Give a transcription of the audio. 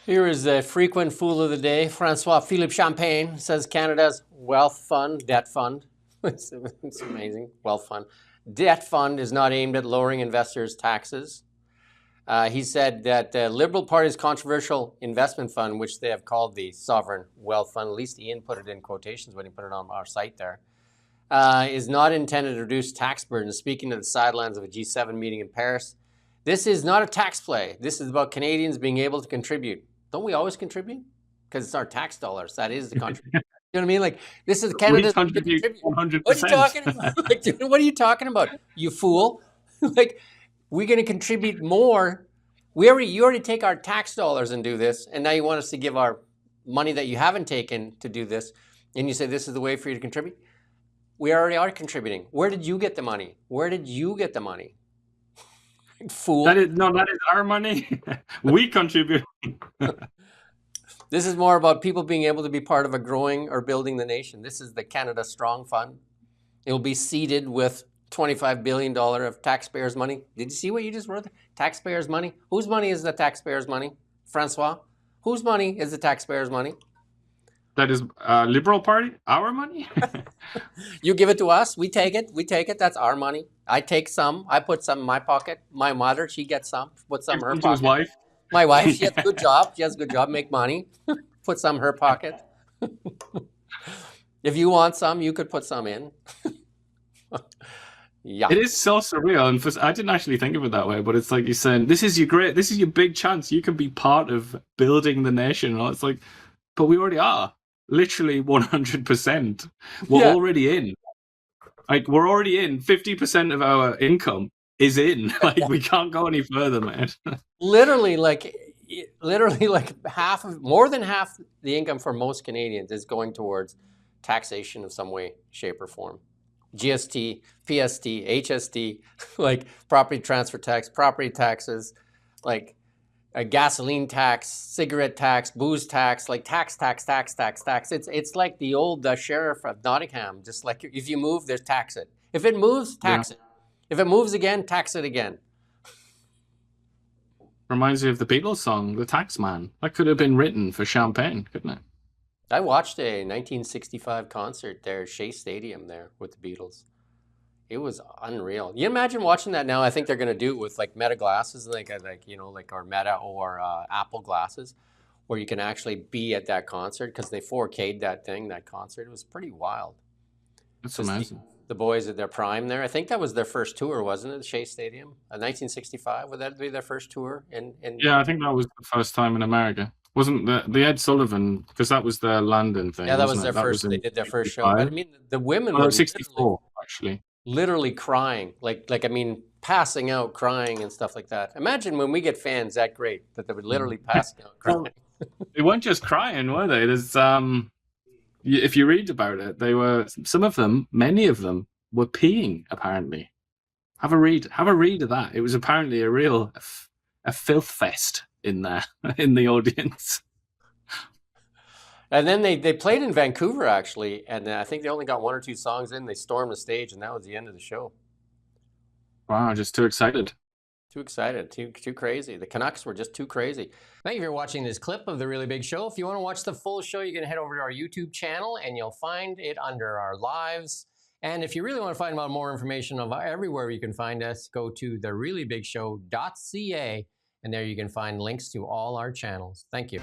Here is a frequent fool of the day. François-Philippe Champagne says Canada's wealth fund, debt fund, it's amazing, wealth fund, debt fund is not aimed at lowering investors' taxes. He said that the Liberal Party's controversial investment fund, which they have called the Sovereign Wealth Fund, at least Ian put it in quotations when he put it on our site there, is not intended to reduce tax burdens. Speaking to the sidelines of a G7 meeting in Paris, this is not a tax play. This is about Canadians being able to contribute. Don't we always contribute? Because it's our tax dollars. That is the contribution. You know what I mean? Like, this is Canada's. We contribute 100%. What are you talking about? Like, dude, what are you talking about, you fool? Like, we're going to contribute more. You already take our tax dollars and do this, and now you want us to give our money that you haven't taken to do this, and you say this is the way for you to contribute? We already are contributing. Where did you get the money? Where did you get the money? Fool. That is our money. We contribute. This is more about people being able to be part of a growing or building the nation. This is the Canada Strong Fund. It will be seeded with $25 billion of taxpayers' money. Did you see what you just wrote? Taxpayers' money? Whose money is the taxpayers' money? Francois? Whose money is the taxpayers' money? That is Liberal Party? Our money? You give it to us. We take it. We take it. That's our money. I take some. I put some in my pocket. My mother, she gets some. Put some in her pocket. His wife? My wife, she has a good job. She has a good job, make money. Put some in her pocket. If you want some, you could put some in. Yeah. It is so surreal. And I didn't actually think of it that way, but it's like you're saying, this is your big chance. You can be part of building the nation. And it's like, but we already are. Literally 100%. We're already in. Like, we're already in. 50% of our income is in. Like, we can't go any further, man. Literally, more than half the income for most Canadians is going towards taxation of some way, shape, or form. GST, PST, HST, like property transfer tax, property taxes, like a gasoline tax, cigarette tax, booze tax, like tax. It's like the old sheriff of Nottingham. Just like if you move, there's tax it. If it moves, tax it. If it moves again, tax it again. Reminds me of the Beatles song, The Tax Man. That could have been written for Champagne, couldn't it? I watched a 1965 concert there at Shea Stadium there with the Beatles. It was unreal. You imagine watching that now? I think they're going to do it with like Meta glasses, like or Meta or Apple glasses, where you can actually be at that concert because they 4K'd that concert. It was pretty wild. That's amazing. The boys at their prime there. I think that was their first tour, wasn't it? Shea Stadium, 1965. Would that be their first tour? Yeah, I think that was the first time in America. Wasn't the Ed Sullivan, because that was their London thing. Yeah, that was their first. They did their first show. But I mean, the women were 64 actually. Literally crying, passing out, crying and stuff like that. Imagine when we get fans that great that they would literally pass out crying. They weren't just crying, were they? There's if you read about it, many of them were peeing. Apparently, have a read of that. It was apparently a filth fest in there in the audience. And then they played in Vancouver, actually, and I think they only got 1 or 2 songs in. They stormed the stage, and that was the end of the show. Wow, just too excited. Too excited, too crazy. The Canucks were just too crazy. Thank you for watching this clip of The Really Big Show. If you want to watch the full show, you can head over to our YouTube channel, and you'll find it under our lives. And if you really want to find out more information of everywhere you can find us, go to thereallybigshow.ca, and there you can find links to all our channels. Thank you.